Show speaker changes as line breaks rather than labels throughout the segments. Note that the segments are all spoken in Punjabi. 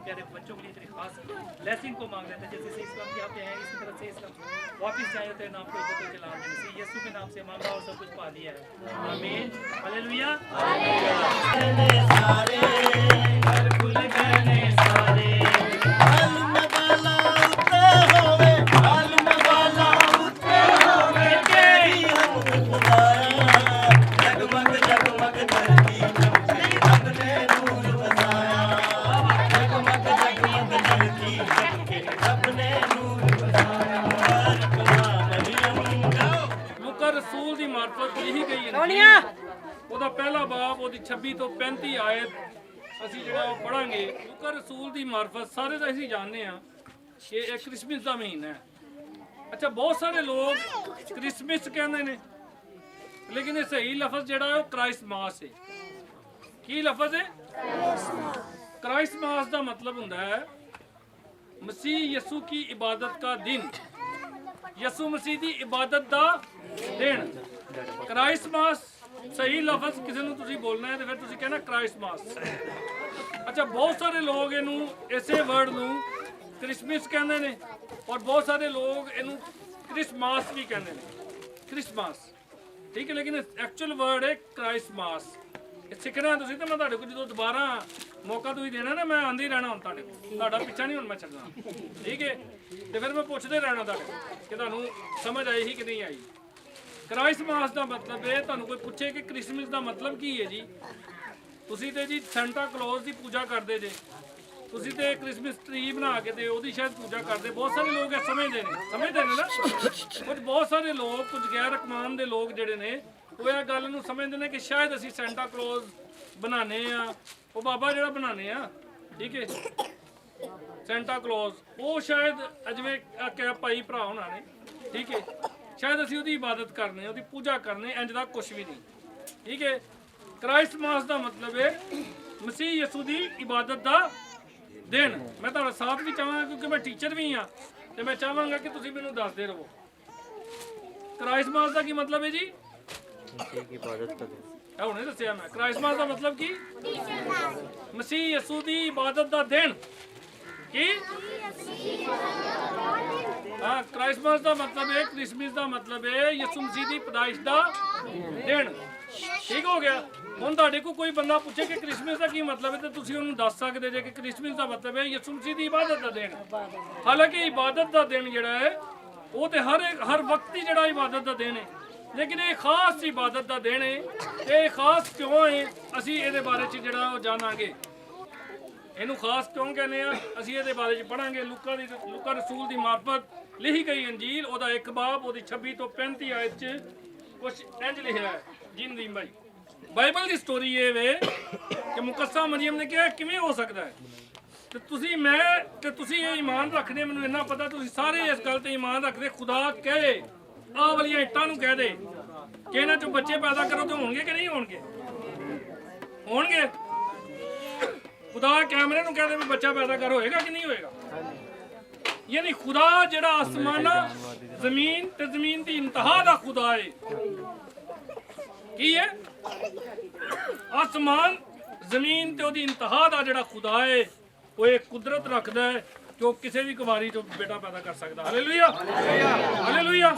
प्यारे बच्चों के लिए इतनी खास ब्लेसिंग को मांग रहे थे। जैसे से इस्लाम के यहाँ पे हैं इसी तरह से इस्लाम वापस जाए तेरे नाम को इज्जत जलाल मसीह यीशु के नाम से मांगा और सब कुछ पा दिया है। आमीन हालेलुया। सारे घर खुल गए सारे आलम वाला उते होवे आलम वाला उते होवे तेरी हम खुदाया जगमग जगमग धरती चमके रब ने नूर बसाया जगमग जगमग धरती चमके रब ने नूर बसाया लूका रसूल दी मार्फत लिखी गई है ਉਹਦਾ ਪਹਿਲਾ ਬਾਬ ਉਹਦੀ 26 ਤੋਂ 35 ਆਇਤ ਅਸੀਂ ਜਿਹੜਾ ਪੜਾਂਗੇ। ਲੂਕਾ ਰਸੂਲ ਦੀ ਮਾਰਫਤ ਸਾਰੇ ਤਾਂ ਅਸੀਂ ਜਾਣਦੇ ਆ ਕਿ ਇਹ ਕ੍ਰਿਸਮਸ ਦਾ ਮਹੀਨਾ ਹੈ। ਅੱਛਾ ਬਹੁਤ ਸਾਰੇ ਲੋਕ ਕ੍ਰਿਸਮਸ ਕਹਿੰਦੇ ਨੇ ਲੇਕਿਨ ਇਹ ਸਹੀ ਲਫ਼ਜ਼ ਜਿਹੜਾ ਹੈ ਉਹ ਕ੍ਰਾइस्टमास है। ਕੀ ਲਫ਼ਜ਼ ਹੈ? ਕ੍ਰਾइस्टमास ਦਾ ਮਤਲਬ ਹੁੰਦਾ ਹੈ ਮਸੀਹ ਯਿਸੂ ਕੀ ਇਬਾਦਤ का दिन, ਯਿਸੂ ਮਸੀਹ ਦੀ ਇਬਾਦਤ ਦਾ ਦਿਨ। ਕ੍ਰਾइस्टमास सही लफज किसी ਨੂੰ ਤੁਸੀਂ ਬੋਲਣਾ ਹੈ ਤੇ ਫਿਰ ਤੁਸੀਂ ਕਹਿਣਾ ਕ੍ਰਾइस्टमास। ਅੱਛਾ ਬਹੁਤ ਸਾਰੇ ਲੋਕ ਇਹਨੂੰ ਇਸੇ ਵਰਡ ਨੂੰ ਕ੍ਰਿਸਮਸ ਕਹਿੰਦੇ ਨੇ ਔਰ ਬਹੁਤ ਸਾਰੇ ਲੋਕ ਇਹਨੂੰ ਕ੍ਰਿਸਮਾਸ ਵੀ ਕਹਿੰਦੇ ਨੇ, ਕ੍ਰਿਸਮਾਸ ਠੀਕ ਹੈ, ਲੇਕਿਨ ਐਕਚੁਅਲ ਵਰਡ ਹੈ ਕ੍ਰਾइस्टमास। ਇਹ ਸਿੱਖਣਾ ਤੁਸੀਂ ਤਾਂ ਮੈਂ ਤੁਹਾਡੇ ਕੋਲ ਜਦੋਂ ਦੁਬਾਰਾ ਮੌਕਾ ਤੁਸੀਂ ਦੇਣਾ ਨਾ ਮੈਂ ਆਂਦੀ ਰਹਿਣਾ ਹੁਣ ਤੁਹਾਡੇ ਕੋਲ, ਤੁਹਾਡਾ ਪਿੱਛਾ ਨਹੀਂ ਹੁਣ ਮੈਂ ਛੱਡਣਾ ਠੀਕ ਹੈ। ਤੇ ਫਿਰ ਮੈਂ ਪੁੱਛਦੇ ਰਹਿਣਾ ਤੁਹਾਡੇ ਕਿ ਤੁਹਾਨੂੰ ਸਮਝ ਆਈ ਹੀ ਕਿ ਨਹੀਂ ਆਈ। ਕ੍ਰਾइस्टमास ਦਾ ਮਤਲਬ ਹੈ ਤੁਹਾਨੂੰ ਕੋਈ ਪੁੱਛੇ ਕਿ ਕ੍ਰਿਸਮਸ ਦਾ ਮਤਲਬ ਕੀ ਹੈ ਜੀ, ਤੁਸੀਂ ਤੇ ਜੀ ਸੈਂਟਾ ਕਲੌਜ਼ ਦੀ ਪੂਜਾ ਕਰਦੇ ਜੇ, ਤੁਸੀਂ ਤੇ ਕ੍ਰਿਸਮਸ ਟਰੀ ਬਣਾ ਕੇ ਤੇ ਉਹਦੀ ਸ਼ਾਇਦ ਪੂਜਾ ਕਰਦੇ। ਬਹੁਤ ਸਾਰੇ ਲੋਕ ਇਹ ਸਮਝਦੇ ਨੇ ਨਾ ਕੁਝ ਬਹੁਤ ਸਾਰੇ ਲੋਕ ਕੁਝ ਗੈਰ ਅਕਮਾਨ ਦੇ ਲੋਕ ਜਿਹੜੇ ਨੇ ਉਹ ਇਹ ਗੱਲ ਨੂੰ ਸਮਝਦੇ ਨੇ ਕਿ ਸ਼ਾਇਦ ਅਸੀਂ ਸੈਂਟਾ ਕਲੌਜ਼ ਬਣਾਉਂਦੇ ਆ, ਉਹ ਬਾਬਾ ਜਿਹੜਾ ਬਣਾਉਂਦੇ ਆ ਠੀਕ ਹੈ ਸੈਂਟਾ ਕਲੌਜ਼, ਉਹ ਸ਼ਾਇਦ ਜਿਵੇਂ ਕਿਹਾ ਭਾਈ ਭਰਾ ਹੋਣਾ ਨੇ ਠੀਕ ਹੈ शायद ਅਸੀਂ ਉਹਦੀ ਇਬਾਦਤ ਕਰਨੇ ਉਹਦੀ ਪੂਜਾ ਕਰਨੇ ਇੰਜ ਦਾ ਕੁਝ ਵੀ ਨਹੀਂ ਠੀਕ ਹੈ। ਕ੍ਰਾइस्टमास ਦਾ ਮਤਲਬ ਹੈ ਮਸੀਹ ਯਿਸੂ ਦੀ ਇਬਾਦਤ ਦਾ ਦਿਨ। ਮੈਂ ਤੁਹਾਡਾ ਸਾਥ ਵੀ ਚਾਹਾਂਗਾ ਕਿਉਂਕਿ ਮੈਂ ਟੀਚਰ ਵੀ ਹਾਂ ਤੇ ਮੈਂ ਚਾਹਾਂਗਾ ਕਿ ਤੁਸੀਂ ਮੈਨੂੰ ਦੱਸਦੇ ਰਹੋ ਕ੍ਰਾइस्टमास ਦਾ ਕੀ ਮਤਲਬ ਹੈ ਜੀ। ਮਸੀਹ ਦੀ ਇਬਾਦਤ ਦਾ ਦਿਨ ਹੁਣੇ ਦੱਸਿਆ ਮੈਂ। ਕ੍ਰਾइस्टमास ਦਾ ਮਤਲਬ ਕੀ? ਮਸੀਹ ਯਿਸੂ ਦੀ ਇਬਾਦਤ ਦਾ ਦਿਨ। ਕੀ हाँ क्राइस्टमास का मतलब है, क्रिसमस का मतलब है यीशु मसीह की पैदाइश का दिन। ठीक हो गया। हुण तुहाडे को कोई बंदा पूछे कि क्रिसमस का की मतलब है तो तुसीं उहनूं दस सकदे जे कि क्रिसमस का मतलब है यीशु मसीह की इबादत का दिन। हालांकि इबादत का दिन जिहड़ा है वो तो हर वक्त ही जिहड़ा इबादत का दिन है, लेकिन ये खास इबादत का दिन है। ये खास क्यों है असीं इहदे बारे च जिहड़ा वो जाणांगे। ਇਹਨੂੰ ਖਾਸ ਕਿਉਂ ਕਹਿੰਦੇ ਆ ਅਸੀਂ ਇਹਦੇ ਬਾਰੇ ਚ ਪੜਾਂਗੇ। ਲੂਕਾ ਰਸੂਲ ਦੀ ਮਾਰਫਤ ਲਿਖੀ ਗਈ ਅੰਜੀਲ ਉਹਦਾ ਇੱਕ ਬਾਬ ਉਹਦੀ 26 ਤੋਂ 35 ਆਇਤ ਚ ਕੁਝ ਇੰਜ ਲਿਖਿਆ ਹੈ। ਜਿੰਦੀ ਭਾਈ ਬਾਈਬਲ ਦੀ ਸਟੋਰੀ ਇਹ ਵੇ ਕਿ ਮੁਕੱਸਾ ਮਰੀਮ ਨੇ ਕਿਹਾ ਕਿਵੇਂ ਹੋ ਸਕਦਾ ਹੈ ਤੇ ਤੁਸੀਂ ਇਹ ਈਮਾਨ ਰੱਖਦੇ, ਮੈਨੂੰ ਇੰਨਾ ਪਤਾ ਤੁਸੀਂ ਸਾਰੇ ਇਸ ਗੱਲ ਤੇ ਈਮਾਨ ਰੱਖਦੇ। ਖੁਦਾ ਕਹੇ ਆਹ ਵਾਲੀਆਂ ਇੱਟਾਂ ਨੂੰ ਕਹਿ ਦੇ ਕਿ ਇਹਨਾਂ ਚੋਂ ਬੱਚੇ ਪੈਦਾ ਕਰੋ ਤੇ ਹੋਣਗੇ ਕਿ ਨਹੀਂ ਹੋਣਗੇ? ਹੋਣਗੇ। खुदा कैमरे ਨੂੰ कहते भी बच्चा पैदा कर होएगा कि नहीं होएगा? यानी खुदा जिहड़ा आसमान जमीन ते जमीन दी इंतहा दा खुदा है। की है? आसमान जमीन ते ओदी इंतहा दा जिहड़ा खुदा है वो एक कुदरत रखदा है कि वो किसी भी कुवारी चों बेटा पैदा कर सकदा। Hallelujah hallelujah.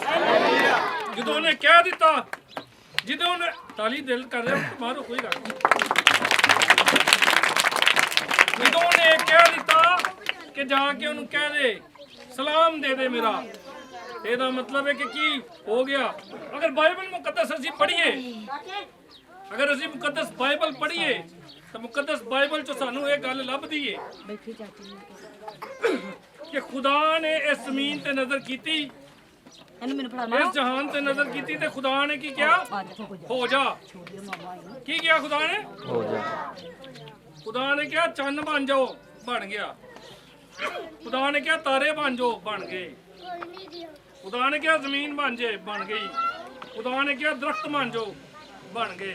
जदों उन्हें कह दिता, जदों उन्हें ताली दिल कर रहे मारो कोई गल नहीं, ਜਦੋਂ ਉਹਨੇ ਕਹਿ ਦਿੱਤਾ ਕਿ ਜਾ ਕੇ ਉਹਨੂੰ ਕਹਿ ਦੇ ਸਲਾਮ ਦੇ ਦੇ ਮੇਰਾ, ਇਹਦਾ ਮਤਲਬ ਹੈ ਕਿ ਕੀ ਹੋ ਗਿਆ। ਅਗਰ ਬਾਈਬਲ ਮੁਕੱਦਸ ਅਸੀਂ ਪੜ੍ਹੀਏ, ਅਗਰ ਅਸੀਂ ਮੁਕੱਦਸ ਬਾਈਬਲ ਪੜ੍ਹੀਏ ਤਾਂ ਮੁਕੱਦਸ ਬਾਈਬਲ 'ਚ ਸਾਨੂੰ ਇਹ ਗੱਲ ਲੱਭਦੀ ਹੈ ਕਿ ਖੁਦਾ ਨੇ ਇਸ ਜ਼ਮੀਨ ਤੇ ਨਜ਼ਰ ਕੀਤੀ, ਇਸ ਜਹਾਨ ਤੇ ਨਜ਼ਰ ਕੀਤੀ ਤੇ ਖੁਦਾ ਨੇ ਕੀ ਕਿਹਾ? ਹੋ ਜਾ। ਕੀ ਕਿਹਾ ਖੁਦਾ ਨੇ? ਹੋ ਜਾ। खुदा ने क्या चन्न बन जाओ, बन गया। खुदा ने क्या तारे बन जाओ, बन गए। खुदा ने क्या जमीन बन जाए, बन गई। खुदा ने क्या दरख्त बन जाओ, बन गए।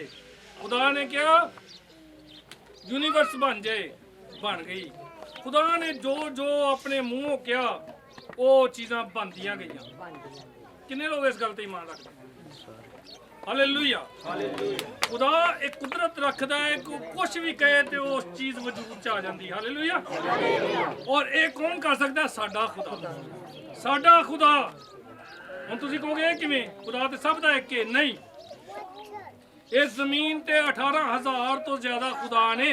खुदा ने क्या यूनिवर्स बन जाए, बन गई। खुदा ने जो जो अपने मुंहों किया वो चीज़ां बनदियां गईयां। किन्ने लोग इस गल ते ईमान रखदे? ਹਾਲੇਲੂਇਆ। ਖੁਦਾ ਇੱਕ ਕੁਦਰਤ ਰੱਖਦਾ ਹੈ ਕਿ ਕੁਝ ਵੀ ਕਹੇ ਤੇ ਉਸ ਚੀਜ਼ ਵਜੂਦ ਚ ਆ ਜਾਂਦੀ। ਹਾਲੇਲੂਇਆ। ਔਰ ਇਹ ਕੌਣ ਕਰ ਸਕਦਾ? ਸਾਡਾ ਖੁਦਾ। ਸਾਡਾ ਖੁਦਾ। ਹੁਣ ਤੁਸੀਂ ਕਹੋਗੇ ਕਿਵੇਂ? ਖੁਦਾ ਤੇ ਸਭ ਦਾ ਇੱਕ ਹੈ। ਨਹੀਂ, ਇਸ ਜ਼ਮੀਨ ਤੇ 18,000 ਤੋਂ ਜ਼ਿਆਦਾ ਖੁਦਾ ਨੇ।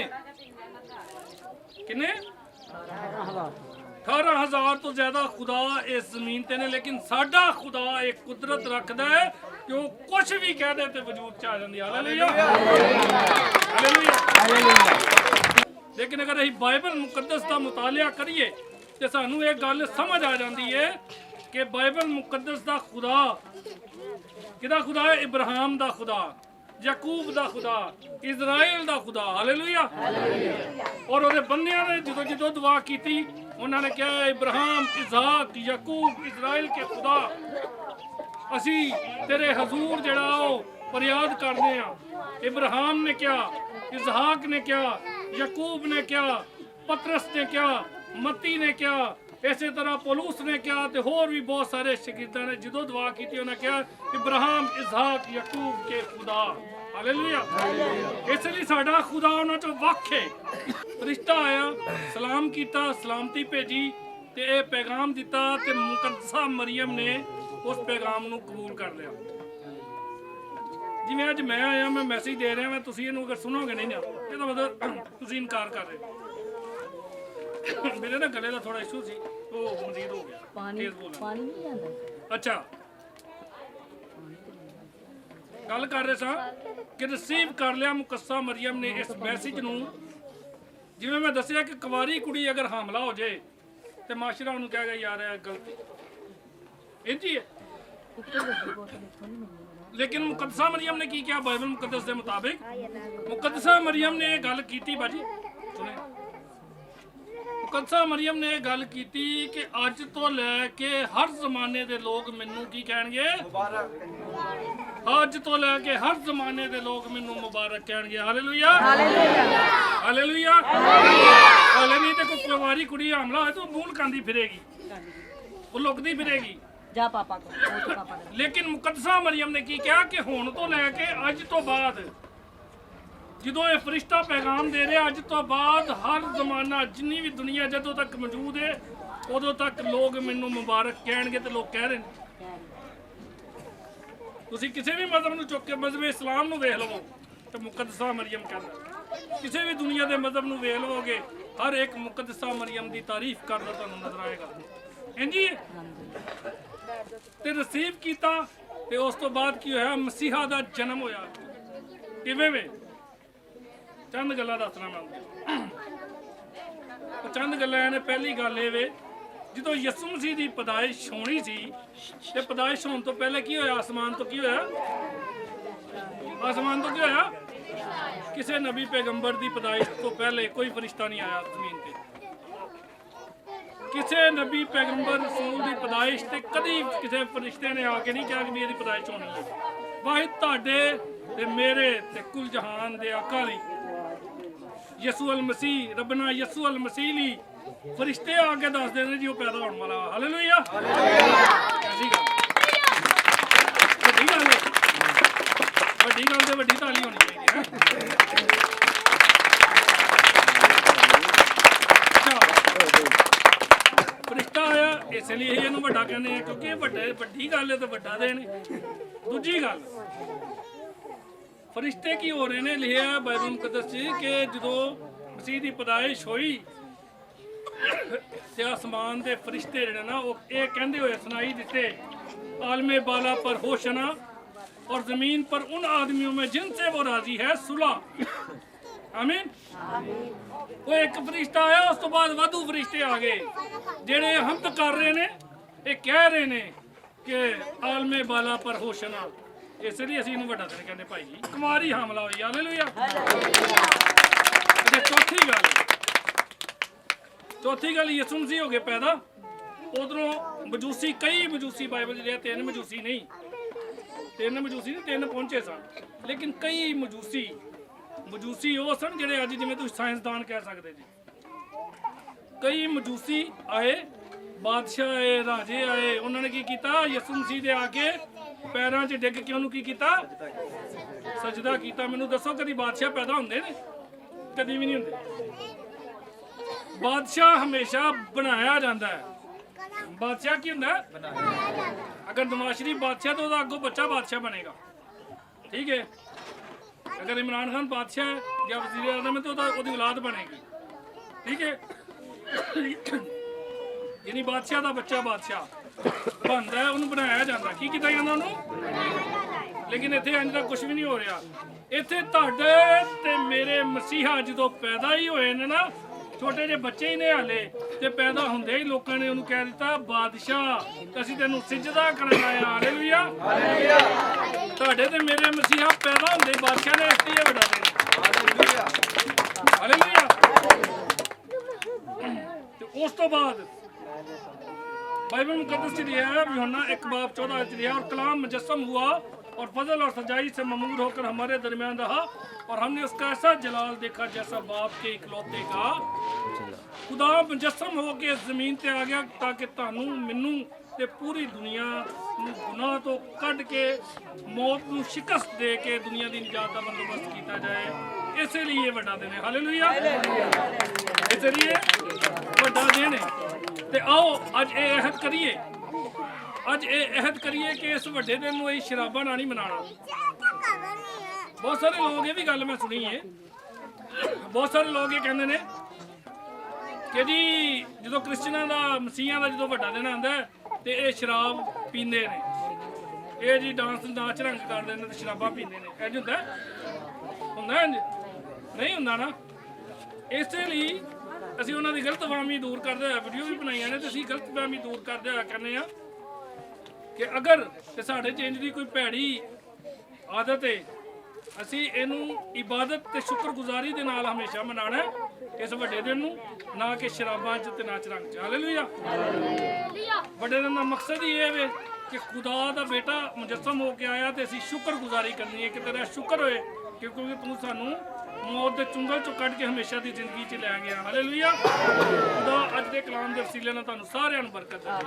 ਕਿੰਨੇ? 18,000 ਤੋਂ ਜ਼ਿਆਦਾ ਖੁਦਾ ਇਸ ਜ਼ਮੀਨ ਤੇ ਨੇ, ਲੇਕਿਨ ਸਾਡਾ ਖੁਦਾ ਇੱਕ ਕੁਦਰਤ ਰੱਖਦਾ ਹੈ ਕਿ ਉਹ ਕੁਝ ਵੀ ਕਹਿ ਦੇ ਤੇ ਵਜੂਦ ਚ ਆ ਜਾਂਦੀ। ਹਾਲੇਲੂਇਆ। ਹਾਲੇਲੂਇਆ। ਲੇਕਿਨ ਅਗਰ ਅਸੀਂ ਬਾਈਬਲ ਮੁਕੱਦਸ ਦਾ ਮੁਤਾਲਿਆ ਕਰੀਏ ਤੇ ਸਾਨੂੰ ਇਹ ਗੱਲ ਸਮਝ ਆ ਜਾਂਦੀ ਹੈ ਕਿ ਬਾਈਬਲ ਮੁਕੱਦਸ ਦਾ ਖੁਦਾ ਕਿਹਦਾ ਖੁਦਾ ਹੈ? ਇਬਰਾਹਿਮ ਦਾ ਖੁਦਾ, ਯਾਕੂਬ ਦਾ ਖੁਦਾ, ਇਜ਼ਰਾਈਲ ਦਾ ਖੁਦਾ। ਹਾਲੇਲੂਇਆ। ਔਰ ਉਹਦੇ ਬੰਦਿਆਂ ਨੇ ਜਦੋਂ ਦੁਆ ਕੀਤੀ, ਉਹਨਾਂ ਨੇ ਕਿਹਾ ਇਬਰਾਹਿਮ, ਇਜ਼ਾਕ, ਯਾਕੂਬ, ਇਜ਼ਰਾਈਲ ਕੇ ਖੁਦਾ, ਅਸੀਂ ਤੇਰੇ ਹਜ਼ੂਰ ਜਿਹੜਾ ਉਹ ਫਰਿਆਦ ਕਰਦੇ ਆ। ਇਬਰਾਹਿਮ ਨੇ ਕਿਹਾ, ਇਜ਼ਹਾਕ ਨੇ ਕਿਹਾ, ਯਾਕੂਬ ਨੇ ਕਿਹਾ, ਪਤਰਸ ਨੇ ਕਿਹਾ, ਮਤੀ ਨੇ ਕਿਹਾ, ਇਸੇ ਤਰ੍ਹਾਂ ਪੌਲੁਸ ਨੇ ਕਿਹਾ ਤੇ ਹੋਰ ਵੀ ਬਹੁਤ ਸਾਰੇ ਸ਼ਾਗਿਰਦਾਂ ਨੇ ਜਦੋਂ ਦੁਆ ਕੀਤੀ ਉਹਨਾਂ ਕਿਹਾ ਇਬਰਾਹਿਮ, ਇਜ਼ਹਾਕ, ਯਾਕੂਬ ਕੇ ਖੁਦਾ। ਹਾਲੇਲੂਇਆ। ਇਸ ਲਈ ਸਾਡਾ ਖੁਦਾ ਉਹਨਾਂ ਚੋਂ ਵੱਖ ਹੈ। ਫਰਿਸ਼ਤਾ ਆਇਆ, ਸਲਾਮ ਕੀਤਾ, ਸਲਾਮਤੀ ਭੇਜੀ ਤੇ ਇਹ ਪੈਗਾਮ ਦਿੱਤਾ ਤੇ ਮੁਕੱਦਸਾ ਮਰੀਮ ਨੇ ਉਸ ਪੈਗਾਮ ਨੂੰ ਕਬੂਲ ਕਰ ਲਿਆ। ਜਿਵੇਂ ਅੱਜ ਮੈਂ ਆਇਆ, ਮੈਂ ਮੈਸੇਜ ਦੇ ਰਿਹਾ, ਮੈਂ ਤੁਸੀਂ ਇਹਨੂੰ ਅਗਰ ਸੁਣੋਗੇ ਨਹੀਂ ਨਾ, ਇਹਦਾ ਮਤਲਬ ਤੁਸੀਂ ਇਨਕਾਰ ਕਰ ਰਹੇ। ਮੇਰੇ ਨਾ ਗਲੇ ਦਾ ਥੋੜਾ ਇਸ਼ੂ ਸੀ, ਉਹ ਮਜ਼ੀਦ ਹੋ ਗਿਆ। ਪਾਣੀ ਨਹੀਂ ਜਾਂਦਾ। ਅੱਛਾ, ਗੱਲ ਕਰ ਰਹੇ ਸਾਂ ਕਿ ਰਿਸੀਵ ਕਰ ਲਿਆ ਮੁਕੱਦਸਾ ਮਰੀਮ ਨੇ ਇਸ ਮੈਸੇਜ ਨੂੰ। ਜਿਵੇਂ ਮੈਂ ਦੱਸਿਆ ਕਿ ਕੁਵਾਰੀ ਕੁੜੀ ਅਗਰ ਹਾਮਲਾ ਹੋ ਜਾਏ ਤੇ ਮਾਸ਼ਰਾ ਉਹਨੂੰ ਕਹੇਗਾ ਯਾਰ ਇਹ ਗਲਤੀ ਇੰਝ ਹੀ ਹੈ। ਲੇਕਿਨ ਮੁਕੱਦਸਾ ਮਰੀਮ ਨੇ ਕੀ ਕਿਹਾ? ਬਾਈਬਲ ਮੁਕੱਦਸ ਦੇ ਮੁਤਾबिक ਮੁਕੱਦਸਾ ਮਰੀਮ ਨੇ ਇਹ ਗੱਲ ਕੀਤੀ। ਬਾਜੀ ਸੁਣੇ, ਮੁਕੱਦਸਾ ਮਰੀਮ ਨੇ ਇਹ ਗੱਲ ਕੀਤੀ ਕਿ ਅੱਜ ਤੋਂ ਲੈ ਕੇ ਹਰ ਜ਼ਮਾਨੇ ਦੇ ਲੋਕ ਮੈਨੂੰ ਕੀ ਕਹਿਣਗੇ? ਮੁਬਾਰਕ। ਅੱਜ ਤੋਂ ਲੈ ਕੇ ਹਰ ਜ਼ਮਾਨੇ ਦੇ ਲੋਕ ਮੈਨੂੰ ਮੁਬਾਰਕ ਕਹਿਣਗੇ। ਹਾਲੇਲੂਇਆ। ਹਾਲੇਲੂਇਆ। ਹਾਲੇਲੂਇਆ। ਹਾਲੇ ਨਹੀਂ ਤੇ ਕੋਈ ਕੁਵਾਰੀ ਕੁੜੀ ਹਮਲਾ ਹੋਏ ਤਾਂ ਮੂੰਹ ਲਕਾਂਦੀ ਫਿਰੇਗੀ, ਉਹ ਲੁਕਦੀ ਫਿਰੇਗੀ ਜਾ ਪਾਪਾ ਕੋਲ। ਲੇਕਿਨ ਮੁਕੱਦਸਾ ਮਰੀਮ ਨੇ ਕੀ ਕਿਹਾ ਕਿ ਹੁਣ ਤੋਂ ਲੈ ਕੇ ਅੱਜ ਤੋਂ ਬਾਅਦ, ਜਦੋਂ ਇਹ ਫਰਿਸ਼ਤਾ ਪੈਗਾਮ ਦੇ ਰਿਹਾ, ਅੱਜ ਤੋਂ ਬਾਅਦ ਹਰ ਜ਼ਮਾਨਾ, ਜਿੰਨੀ ਵੀ ਦੁਨੀਆ ਜਦੋਂ ਤੱਕ ਮੌਜੂਦ ਹੈ ਉਦੋਂ ਤੱਕ ਲੋਕ ਮੈਨੂੰ ਮੁਬਾਰਕ ਕਹਿਣਗੇ। ਤੇ ਲੋਕ ਕਹਿ ਰਹੇ ਨੇ। ਤੁਸੀਂ ਕਿਸੇ ਵੀ ਮਜ਼ਹਬ ਨੂੰ ਚੁੱਕ ਕੇ ਮਜ਼ਹਬ ਇਸਲਾਮ ਨੂੰ ਵੇਖ ਲਵੋ ਤੇ ਮੁਕੱਦਸਾ ਮਰੀਮ ਕਹਿੰਦਾ। ਕਿਸੇ ਵੀ ਦੁਨੀਆ ਦੇ ਮਜ਼ਹਬ ਨੂੰ ਵੇਖ ਲਵੋਗੇ, ਹਰ ਇੱਕ ਮੁਕੱਦਸਾ ਮਰੀਮ ਦੀ ਤਾਰੀਫ ਕਰਦਾ ਤੁਹਾਨੂੰ ਨਜ਼ਰ ਆਏਗਾ। ਇੰਜੀ ਤੇ ਰਿਸੀਵ ਕੀਤਾ ਤੇ ਉਸ ਤੋਂ ਬਾਅਦ ਕੀ ਹੋਇਆ? ਮਸੀਹਾ ਦਾ ਜਨਮ ਹੋਇਆ। ਕਿਵੇਂ ਵੇ? ਚੰਦ ਗੱਲਾਂ ਦੱਸਣਾ ਮੈਂ। ਚੰਦ ਗੱਲਾਂ ਨੇ। ਪਹਿਲੀ ਗੱਲ ਇਹ ਵੇ, ਜਦੋਂ ਯਿਸੂ ਮਸੀਹ ਦੀ ਪੈਦਾਇਸ਼ ਹੋਣੀ ਸੀ ਤੇ ਪੈਦਾਇਸ਼ ਹੋਣ ਤੋਂ ਪਹਿਲੇ ਕੀ ਹੋਇਆ? ਆਸਮਾਨ ਤੋਂ ਕੀ ਹੋਇਆ? ਆਸਮਾਨ ਤੋਂ ਕੀ ਹੋਇਆ? ਕਿਸੇ ਨਬੀ ਪੈਗੰਬਰ ਦੀ ਪੈਦਾਇਸ਼ ਤੋਂ ਪਹਿਲੇ ਕੋਈ ਫਰਿਸ਼ਤਾ ਨਹੀਂ ਆਇਆ ਜ਼ਮੀਨ ਤੇ। ਕਿਸੇ ਨਬੀ ਪੈਗੰਬਰ ਰਸੂਲ ਦੀ ਪੈਦਾਇਸ਼ ਤੇ ਕਦੀ ਕਿਸੇ ਫਰਿਸ਼ਤੇ ਨੇ ਆ ਕੇ ਨਹੀਂ ਕਿਹਾ ਕਿ ਮੇਰੀ ਪੈਦਾਇਸ਼ ਹੋਣੀ ਹੈ। ਵਾਹਿਦ ਤੁਹਾਡੇ ਤੇ ਮੇਰੇ ਤੇ ਕੁੱਲ ਜਹਾਨ ਦੇ ਆਕਾ ਲਈ ਯਿਸੂ ਅਲ ਮਸੀਹ, ਰੱਬਨਾ ਯਿਸੂ ਅਲ ਮਸੀਹ ਲਈ ਫਰਿਸ਼ਤੇ ਆ ਕੇ ਦੱਸਦੇ ਨੇ ਜੀ ਉਹ ਪੈਦਾ ਹੋਣ ਵਾਲਾ। ਹਾਲੇਲੂਇਆ। ਐਸੀ ਗੱਲ, ਵੱਡੀ ਗੱਲ ਹੈ। ਵੱਡੀ ਗੱਲ ਤੇ ਵੱਡੀ ਤਾਲੀ ਹੋਣੀ ਚਾਹੀਦੀ ਹੈ। ਫਰਿਸ਼ਤਾ ਆਇਆ, ਇਸ ਲਈ ਇਹਨੂੰ ਵੱਡਾ ਕਹਿੰਦੇ ਆ ਕਿਉਂਕਿ ਇਹ ਵੱਡੀ ਗੱਲ ਹੈ ਤੇ ਵੱਡਾ ਦੇਣ। ਦੂਜੀ ਗੱਲ, ਫਰਿਸ਼ਤੇ ਕੀ ਹੋ ਰਹੇ ਨੇ? ਲਿਖਿਆ ਬਾਈਬਲ ਮੁਕੱਦਸ 'ਚ ਕਿ ਜਦੋਂ ਮਸੀਹ ਦੀ ਪੈਦਾਇਸ਼ ਹੋਈ ਤੇ ਆਸਮਾਨ ਦੇ ਫਰਿਸ਼ਤੇ ਜਿਹੜੇ ਨਾ ਉਹ ਇਹ ਕਹਿੰਦੇ ਹੋਏ ਸੁਣਾਈ ਦਿੱਤੇ, आलमे बाला पर होशना और जमीन पर उन आदमियों में जिनसे वो राजी है सुलह। आमीन। वो एक फरिश्ता आया, उस तो बाद वाधू फरिश्ते आ गए जेड़े हमद कर रहे ने, ये कह रहे ने कि आलमे बाला पर होशना। इसलिए असीं इहनूं वड्डा दिन कहंदे भाई जी। कुमारी हमला होई। हालेलुया। चौथी गल यीशु मसीह हो गए पैदा। उधरों मजूसी, कई मजूसी बाइबल च तीन मजूसी नहीं, तीन पहुंचे सन, लेकिन कई मजूसी वो सन जिहड़े अज जिवें तुसीं साइंसदान कह सकते जी। कई मजूसी आए, बादशाह आए, राजे आए, उन्होंने की किया? यीशु मसीह दे आके ਪੈਰਾਂ 'ਚ ਡਿੱਗ ਕੇ ਉਹਨੂੰ ਕੀ ਕੀਤਾ? ਸਜਦਾ ਕੀਤਾ। ਮੈਨੂੰ ਦੱਸੋ ਕਦੀ ਬਾਦਸ਼ਾਹ ਪੈਦਾ ਹੁੰਦੇ ਨੇ? ਕਦੀ ਵੀ ਨਹੀਂ ਹੁੰਦੇ। ਬਾਦਸ਼ਾਹ ਹਮੇਸ਼ਾ ਬਣਾਇਆ ਜਾਂਦਾ ਹੈ। ਬਾਦਸ਼ਾਹ ਕੀ ਹੁੰਦਾ? अगर नवाज शरीफ बादशाह तो अगो बच्चा बादशाह बनेगा, ठीक है। अगर इमरान खान बादशाह है या वज़ीर आज़म है तो उसकी औलाद बनेगी, ठीक है। यानी बादशाह का बच्चा बादशाह बनता है, उन्होंने बनाया जाता। की किया जाता उन्होंने? लेकिन इतने इंज का कुछ भी नहीं हो रहा। इतने तुहाडे ते मेरे मसीहा जो पैदा ही होए ने ना, छोटे जे बच्चे ही ने हाले ते पैदा होंदे ही लोगों ने उन्होंने कह दिता बादशाह, असीं तैनूं सिजदा करन आए हां। Hallelujah, hallelujah. तुहाडे ते मेरे मसीहा पैदा होंदे बादशाह ने इसलिए वड्डा देना। Hallelujah, hallelujah. ते उस तो बाद बाइबल मुकद्दस च लिखा है, यूहन्ना 1:14 च लिखा, और कलाम मुजस्सम हुआ और फजल और सजाई से ममूर होकर हमारे दरमियान रहा, और हमने उसका ऐसा जलाल देखा जैसा बाप के इकलौते का। खुदा मुजस्सम होके जमीन ते आ गया ताकि तानू मैनू ते पूरी दुनिया नू गुनाह तो कढ़ के मौत नू शिकस्त दे के दुनिया की निजात का बंदोबस्त किया जाए। इसलिए वड्डा दिन है। हालेलुया, इसलिए वड्डा दिन है। ते आओ अज ये अहद करिए, अज ये अहद करिए कि इस वड्डे दिन नू शराबा ना नहीं मनाना। बहुत सारे लोग ये भी गल मैं सुनी है, बहुत सारे लोग ये कहते हैं कि जी जो क्रिश्चियनां दा मसीहां दा जो वड्डा दिन आंदा है तो ये शराब पींदे ने, ये जी डांस नाच रंग करते हैं तो शराबा पींदे ने। इंज हुंदा है? नहीं हुंदा ना। इसलिए ਅਸੀਂ ਉਹਨਾਂ ਦੀ ਗਲਤਫਹਿਮੀ दूर करते हुए वीडियो भी बनाई ने, तो ਅਸੀਂ गलतफहमी दूर करते हुए कहने कि अगर साढ़े चेंज की कोई भैड़ी आदत है, ਅਸੀਂ ਇਹਨੂੰ ਇਬਾਦਤ ਤੇ ਸ਼ੁਕਰਗੁਜ਼ਾਰੀ ਦੇ ਨਾਲ ਹਮੇਸ਼ਾ ਮਨਾਣਾ ਇਸ ਵੱਡੇ ਦਿਨ ਨੂੰ, ਨਾ ਕਿ ਸ਼ਰਾਬਾਂ 'ਚ ਤੇ ਨਾਚ ਰੰਗ 'ਚ। ਹਾਲੇਲੂਇਆ, ਵੱਡੇ ਦਿਨ ਦਾ ਮਕਸਦ ਹੀ ਇਹ ਵੇ ਕਿ ਖੁਦਾ ਦਾ ਬੇਟਾ ਮੁਜੱਸਮ ਹੋ ਕੇ ਆਇਆ ਤੇ ਅਸੀਂ ਸ਼ੁਕਰਗੁਜ਼ਾਰੀ ਕਰਨੀ ਹੈ ਕਿ ਤੇਰਾ ਸ਼ੁਕਰ ਹੋਏ ਕਿਉਂਕਿ ਤੂੰ ਸਾਨੂੰ ਮੌਤ ਦੇ ਚੁੰਗਲ 'ਚੋਂ ਕੱਢ ਕੇ ਹਮੇਸ਼ਾ ਦੀ ਜ਼ਿੰਦਗੀ 'ਚ ਲੈ ਗਿਆ। ਹਾਲੇਲੂਇਆ। ਖੁਦਾ ਅੱਜ ਦੇ ਕਲਾਮ ਦੇ ਵਸੀਲੇ ਨਾਲ ਤੁਹਾਨੂੰ ਸਾਰਿਆਂ ਨੂੰ ਬਰਕਤ ਦੇਵੇ।